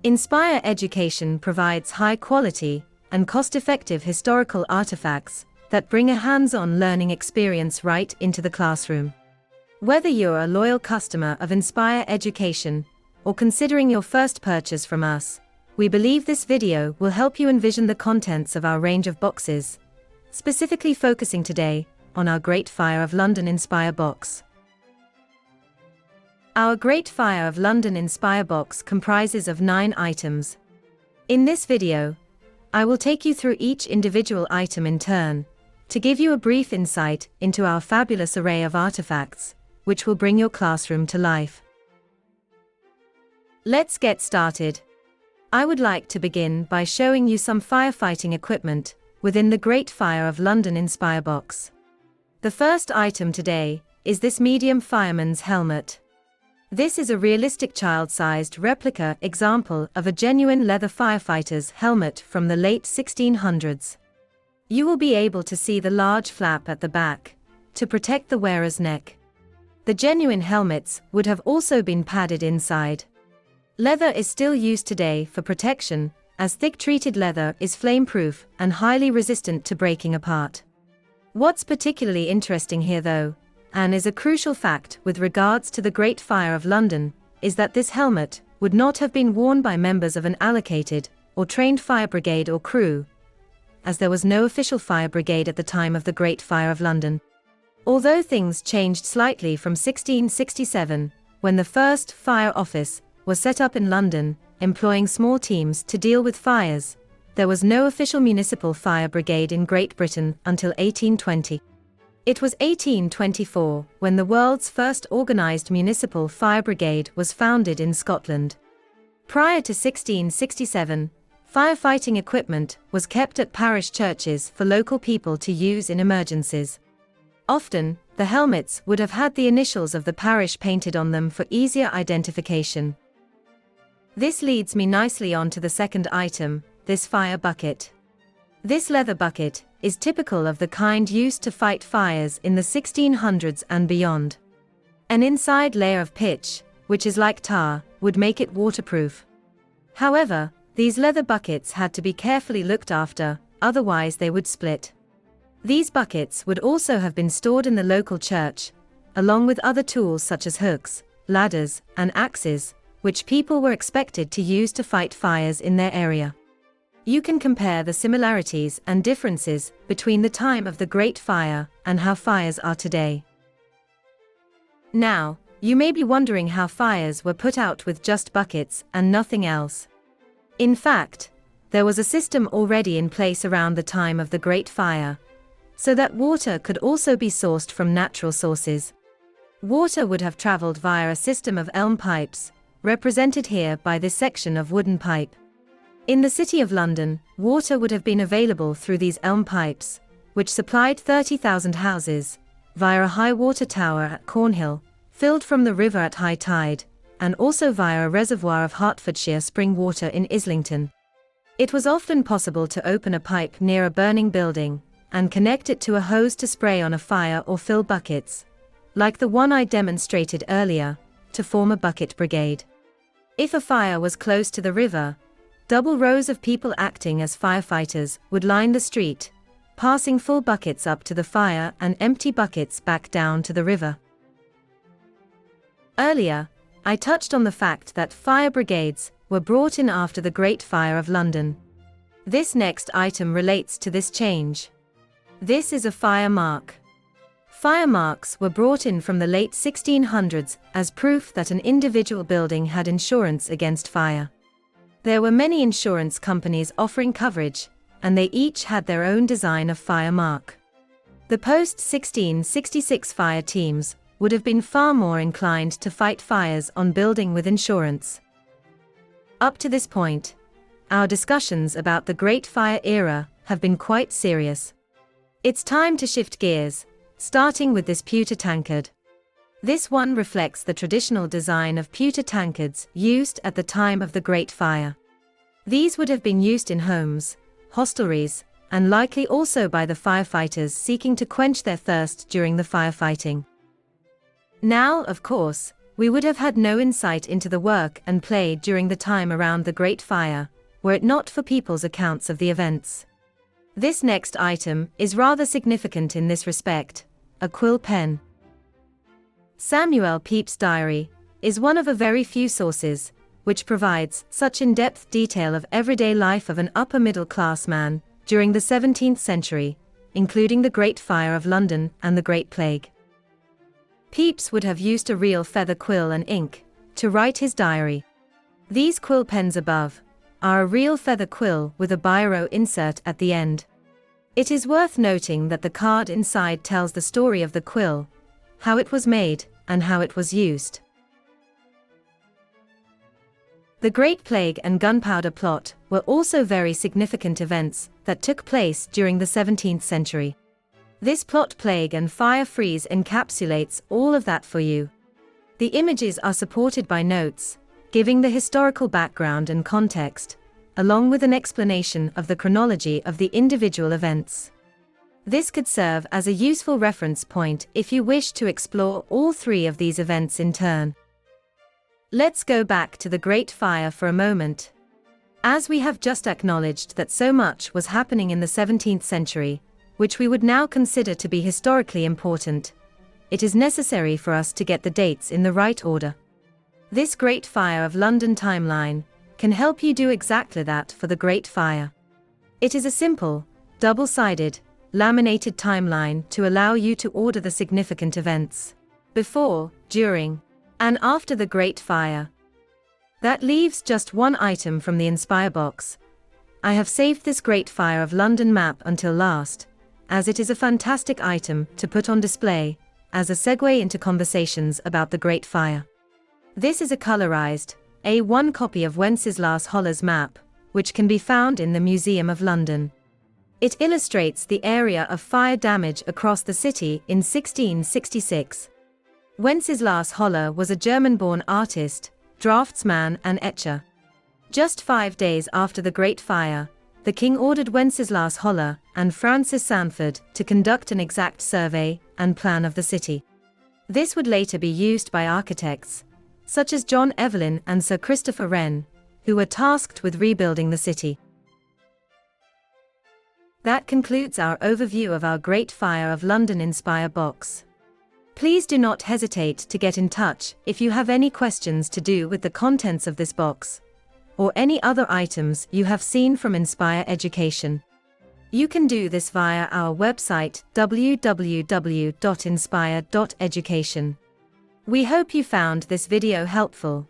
Inspire Education provides high-quality and cost-effective historical artifacts that bring a hands-on learning experience right into the classroom. Whether you're a loyal customer of Inspire Education or considering your first purchase from us, we believe this video will help you envision the contents of our range of boxes, specifically focusing today on our Great Fire of London Inspire box. Our Great Fire of London Inspire box comprises of 9 items. In this video, I will take you through each individual item in turn, to give you a brief insight into our fabulous array of artifacts, which will bring your classroom to life. Let's get started. I would like to begin by showing you some firefighting equipment within the Great Fire of London Inspire box. The first item today is this medium fireman's helmet. This is a realistic child-sized replica example of a genuine leather firefighter's helmet from the late 1600s. You will be able to see the large flap at the back to protect the wearer's neck. The genuine helmets would have also been padded inside. Leather is still used today for protection, as thick treated leather is flame-proof and highly resistant to breaking apart. What's particularly interesting here though, and is a crucial fact with regards to the Great Fire of London, is that this helmet would not have been worn by members of an allocated or trained fire brigade or crew, as there was no official fire brigade at the time of the Great Fire of London. Although things changed slightly from 1667, when the first fire office was set up in London, employing small teams to deal with fires, there was no official municipal fire brigade in Great Britain until 1820. It was 1824 when the world's first organised municipal fire brigade was founded in Scotland. Prior to 1667, firefighting equipment was kept at parish churches for local people to use in emergencies. Often, the helmets would have had the initials of the parish painted on them for easier identification. This leads me nicely on to the second item, this fire bucket. This leather bucket is typical of the kind used to fight fires in the 1600s and beyond. An inside layer of pitch, which is like tar, would make it waterproof. However, these leather buckets had to be carefully looked after, otherwise they would split. These buckets would also have been stored in the local church, along with other tools such as hooks, ladders, and axes, which people were expected to use to fight fires in their area. You can compare the similarities and differences between the time of the Great Fire and how fires are today. Now, you may be wondering how fires were put out with just buckets and nothing else. In fact, there was a system already in place around the time of the Great Fire, so that water could also be sourced from natural sources. Water would have traveled via a system of elm pipes, represented here by this section of wooden pipe. In the City of London, water would have been available through these elm pipes, which supplied 30,000 houses, via a high water tower at Cornhill, filled from the river at high tide, and also via a reservoir of Hertfordshire spring water in Islington. It was often possible to open a pipe near a burning building, and connect it to a hose to spray on a fire or fill buckets, like the one I demonstrated earlier, to form a bucket brigade. If a fire was close to the river, double rows of people acting as firefighters would line the street, passing full buckets up to the fire and empty buckets back down to the river. Earlier, I touched on the fact that fire brigades were brought in after the Great Fire of London. This next item relates to this change. This is a fire mark. Fire marks were brought in from the late 1600s as proof that an individual building had insurance against fire. There were many insurance companies offering coverage, and they each had their own design of fire mark. The post-1666 fire teams would have been far more inclined to fight fires on building with insurance. Up to this point, our discussions about the Great Fire era have been quite serious. It's time to shift gears, starting with this pewter tankard. This one reflects the traditional design of pewter tankards used at the time of the Great Fire. These would have been used in homes, hostelries, and likely also by the firefighters seeking to quench their thirst during the firefighting. Now, of course, we would have had no insight into the work and play during the time around the Great Fire, were it not for people's accounts of the events. This next item is rather significant in this respect: a quill pen. Samuel Pepys' diary is one of a very few sources which provides such in-depth detail of everyday life of an upper-middle-class man during the 17th century, including the Great Fire of London and the Great Plague. Pepys would have used a real feather quill and ink to write his diary. These quill pens above are a real feather quill with a biro insert at the end. It is worth noting that the card inside tells the story of the quill, how it was made, and how it was used. The Great Plague and Gunpowder Plot were also very significant events that took place during the 17th century. This plot, plague, and fire freeze encapsulates all of that for you. The images are supported by notes, giving the historical background and context, along with an explanation of the chronology of the individual events. This could serve as a useful reference point if you wish to explore all three of these events in turn. Let's go back to the Great Fire for a moment. As we have just acknowledged that so much was happening in the 17th century, which we would now consider to be historically important, it is necessary for us to get the dates in the right order. This Great Fire of London timeline can help you do exactly that for the Great Fire. It is a simple, double-sided, laminated timeline to allow you to order the significant events before, during, and after the Great Fire. That leaves just one item from the Inspire box. I have saved this Great Fire of London map until last, as it is a fantastic item to put on display, as a segue into conversations about the Great Fire. This is a colorized, A1 copy of Wenceslas' Hollars map, which can be found in the Museum of London. It illustrates the area of fire damage across the city in 1666. Wenceslas Holler was a German-born artist, draftsman and etcher. Just 5 days after the Great Fire, the king ordered Wenceslas Holler and Francis Sanford to conduct an exact survey and plan of the city. This would later be used by architects, such as John Evelyn and Sir Christopher Wren, who were tasked with rebuilding the city. That concludes our overview of our Great Fire of London Inspire box. Please do not hesitate to get in touch if you have any questions to do with the contents of this box, or any other items you have seen from Inspire Education. You can do this via our website www.inspire.education. We hope you found this video helpful.